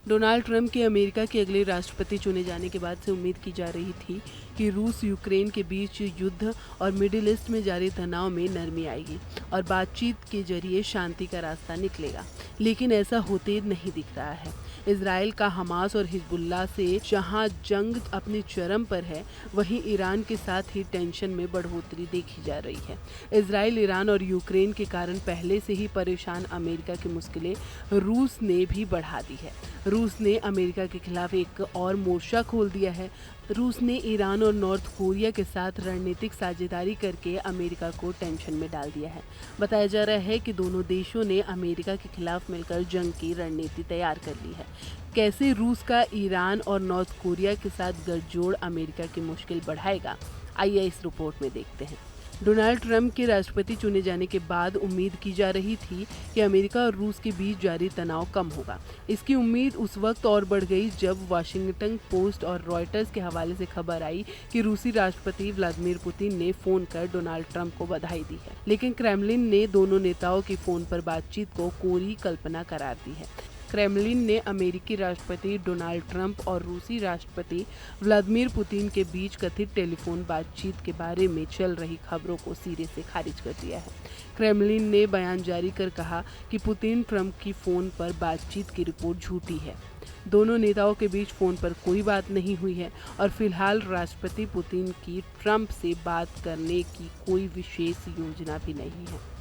Donald Trump के America के अगले राष्ट्रपति चुने जाने के बाद से उम्मीद की जा रही थी कि रूस यूक्रेन के बीच युद्ध और मिडिल ईस्ट में जारी तनाव में नरमी आएगी और बातचीत के जरिए शांति का रास्ता निकलेगा, लेकिन ऐसा होते नहीं दिख रहा है। इजराइल का हमास और हिजबुल्लाह से जहां जंग अपने चरम पर है, वहीं ईरान के साथ ही टेंशन में बढ़ोतरी देखी जा रही है। इजराइल, ईरान और यूक्रेन के कारण पहले से ही परेशान अमेरिका की मुश्किलें रूस ने भी बढ़ा दी है। रूस ने अमेरिका के खिलाफ एक और मोर्चा खोल दिया है। रूस ने ईरान और नॉर्थ कोरिया के साथ रणनीतिक साझेदारी करके अमेरिका को टेंशन में डाल दिया है। बताया जा रहा है कि दोनों देशों ने अमेरिका के खिलाफ मिलकर जंग की रणनीति तैयार कर ली है। कैसे रूस का ईरान और नॉर्थ कोरिया के साथ गठजोड़ अमेरिका की मुश्किल बढ़ाएगा, आइए इस रिपोर्ट में देखते हैं। डोनाल्ड ट्रंप के राष्ट्रपति चुने जाने के बाद उम्मीद की जा रही थी कि अमेरिका और रूस के बीच जारी तनाव कम होगा। इसकी उम्मीद उस वक्त और बढ़ गई जब वाशिंगटन पोस्ट और रॉयटर्स के हवाले से खबर आई कि रूसी राष्ट्रपति व्लादिमीर पुतिन ने फोन कर डोनाल्ड ट्रंप को बधाई दी है। लेकिन क्रेमलिन ने दोनों नेताओं की फोन पर बातचीत को कोरी कल्पना करार दी है। क्रेमलिन ने अमेरिकी राष्ट्रपति डोनाल्ड ट्रंप और रूसी राष्ट्रपति व्लादिमीर पुतिन के बीच कथित टेलीफोन बातचीत के बारे में चल रही खबरों को सिरे से खारिज कर दिया है। क्रेमलिन ने बयान जारी कर कहा कि पुतिन ट्रंप की फोन पर बातचीत की रिपोर्ट झूठी है। दोनों नेताओं के बीच फोन पर कोई बात नहीं हुई है और फिलहाल राष्ट्रपति पुतिन की ट्रंप से बात करने की कोई विशेष योजना भी नहीं है।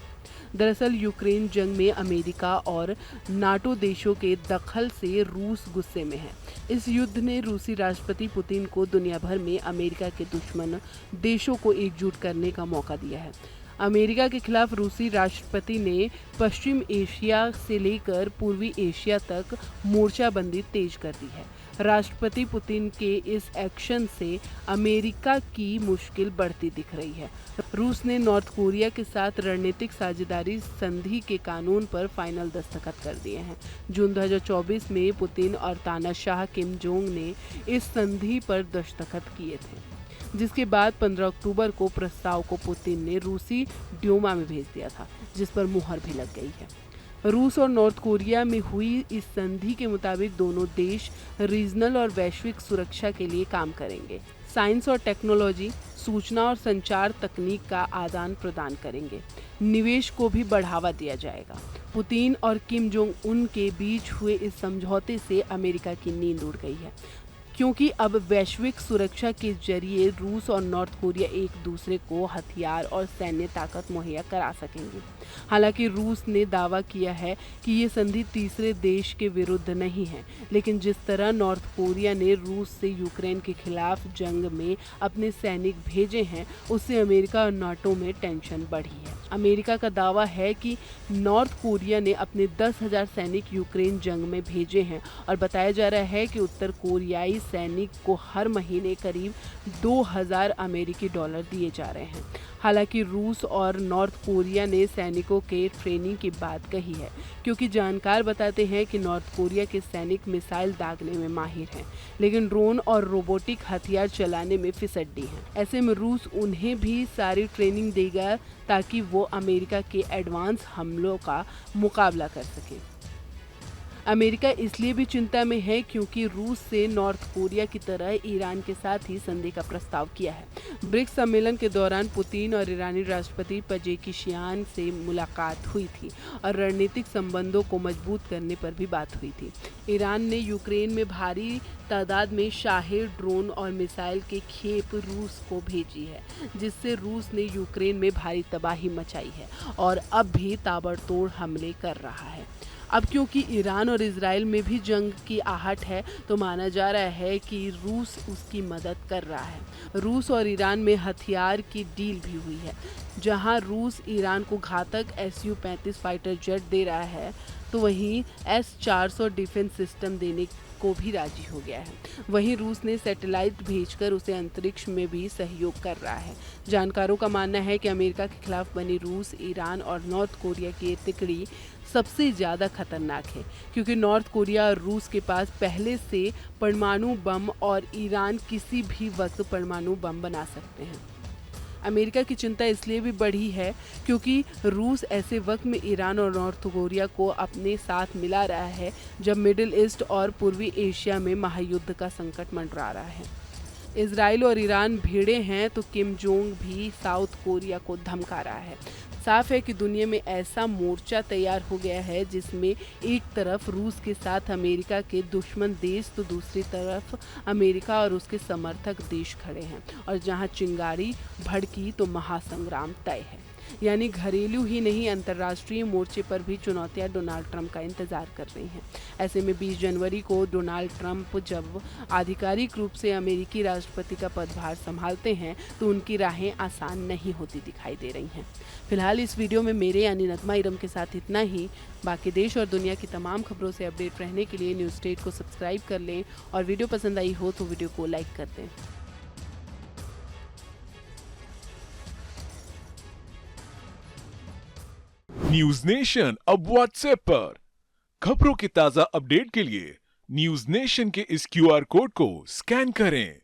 दरअसल यूक्रेन जंग में अमेरिका और नाटो देशों के दखल से रूस गुस्से में है। इस युद्ध ने रूसी राष्ट्रपति पुतिन को दुनिया भर में अमेरिका के दुश्मन देशों को एकजुट करने का मौका दिया है। अमेरिका के खिलाफ रूसी राष्ट्रपति ने पश्चिम एशिया से लेकर पूर्वी एशिया तक मोर्चाबंदी तेज कर दी है। राष्ट्रपति पुतिन के इस एक्शन से अमेरिका की मुश्किल बढ़ती दिख रही है। रूस ने नॉर्थ कोरिया के साथ रणनीतिक साझेदारी संधि के कानून पर फाइनल दस्तखत कर दिए हैं। जून 2024 में पुतिन और तानाशाह किम जोंग ने इस संधि पर दस्तखत किए थे, जिसके बाद 15 अक्टूबर को प्रस्ताव को पुतिन ने रूसी ड्यूमा में भेज दिया था, जिस पर मुहर भी लग गई है। रूस और नॉर्थ कोरिया में हुई इस संधि के मुताबिक दोनों देश रीजनल और वैश्विक सुरक्षा के लिए काम करेंगे। साइंस और टेक्नोलॉजी, सूचना और संचार तकनीक का आदान प्रदान करेंगे। निवेश को भी बढ़ावा दिया जाएगा। पुतिन और किम जोंग उन के बीच हुए इस समझौते से अमेरिका की नींद उड़ गई है, क्योंकि अब वैश्विक सुरक्षा के जरिए रूस और नॉर्थ कोरिया एक दूसरे को हथियार और सैन्य ताकत मुहैया करा सकेंगे। हालांकि रूस ने दावा किया है कि ये संधि तीसरे देश के विरुद्ध नहीं है, लेकिन जिस तरह नॉर्थ कोरिया ने रूस से यूक्रेन के खिलाफ जंग में अपने सैनिक भेजे हैं, उससे अमेरिका और नाटो में टेंशन बढ़ी है। अमेरिका का दावा है कि नॉर्थ कोरिया ने अपने 10,000 सैनिक यूक्रेन जंग में भेजे हैं और बताया जा रहा है कि उत्तर कोरियाई सैनिक को हर महीने करीब 2,000 अमेरिकी डॉलर दिए जा रहे हैं। हालांकि रूस और नॉर्थ कोरिया ने सैनिकों के ट्रेनिंग की बात कही है, क्योंकि जानकार बताते हैं कि नॉर्थ कोरिया के सैनिक मिसाइल दागने में माहिर हैं, लेकिन ड्रोन और रोबोटिक हथियार चलाने में फिसड्डी हैं। ऐसे में रूस उन्हें भी सारी ट्रेनिंग देगा ताकि वो अमेरिका के एडवांस हमलों का मुकाबला कर सके। अमेरिका इसलिए भी चिंता में है क्योंकि रूस से नॉर्थ कोरिया की तरह ईरान के साथ ही संधि का प्रस्ताव किया है। ब्रिक्स सम्मेलन के दौरान पुतिन और ईरानी राष्ट्रपति पजेकिशियान से मुलाकात हुई थी और रणनीतिक संबंधों को मजबूत करने पर भी बात हुई थी। ईरान ने यूक्रेन में भारी तादाद में शाहेर ड्रोन और मिसाइल के खेप रूस को भेजी है, जिससे रूस ने यूक्रेन में भारी तबाही मचाई है और अब भी ताबड़तोड़ हमले कर रहा है। अब क्योंकि ईरान और इजराइल में भी जंग की आहट है, तो माना जा रहा है कि रूस उसकी मदद कर रहा है। रूस और ईरान में हथियार की डील भी हुई है। जहां रूस ईरान को घातक Su-35 फाइटर जेट दे रहा है, तो वहीं S-400 डिफेंस सिस्टम देने को भी राजी हो गया है। वहीं रूस ने सैटेलाइट भेजकर उसे अंतरिक्ष में भी सहयोग कर रहा है। जानकारों का मानना है कि अमेरिका के खिलाफ बनी रूस, ईरान और नॉर्थ कोरिया की तिकड़ी सबसे ज़्यादा खतरनाक है, क्योंकि नॉर्थ कोरिया और रूस के पास पहले से परमाणु बम और ईरान किसी भी वक्त परमाणु बम बना सकते हैं। अमेरिका की चिंता इसलिए भी बढ़ी है क्योंकि रूस ऐसे वक्त में ईरान और नॉर्थ कोरिया को अपने साथ मिला रहा है जब मिडिल ईस्ट और पूर्वी एशिया में महायुद्ध का संकट मंडरा रहा है। इजराइल और ईरान भिड़े हैं तो किम जोंग भी साउथ कोरिया को धमका रहा है। साफ है कि दुनिया में ऐसा मोर्चा तैयार हो गया है जिसमें एक तरफ रूस के साथ अमेरिका के दुश्मन देश तो दूसरी तरफ अमेरिका और उसके समर्थक देश खड़े हैं और जहां चिंगारी भड़की तो महासंग्राम तय है। यानी घरेलू ही नहीं अंतर्राष्ट्रीय मोर्चे पर भी चुनौतियां डोनाल्ड ट्रंप का इंतजार कर रही हैं। ऐसे में 20 जनवरी को डोनाल्ड ट्रंप जब आधिकारिक रूप से अमेरिकी राष्ट्रपति का पदभार संभालते हैं तो उनकी राहें आसान नहीं होती दिखाई दे रही हैं। फिलहाल इस वीडियो में मेरे यानी नगमा इरम के साथ इतना ही। बाकी देश और दुनिया की तमाम खबरों से अपडेट रहने के लिए न्यूज़ स्टेट को सब्सक्राइब कर लें और वीडियो पसंद आई हो तो वीडियो को लाइक कर दें। न्यूज नेशन अब व्हाट्सएप पर खबरों की ताजा अपडेट के लिए न्यूज नेशन के इस क्यूआर कोड को स्कैन करें।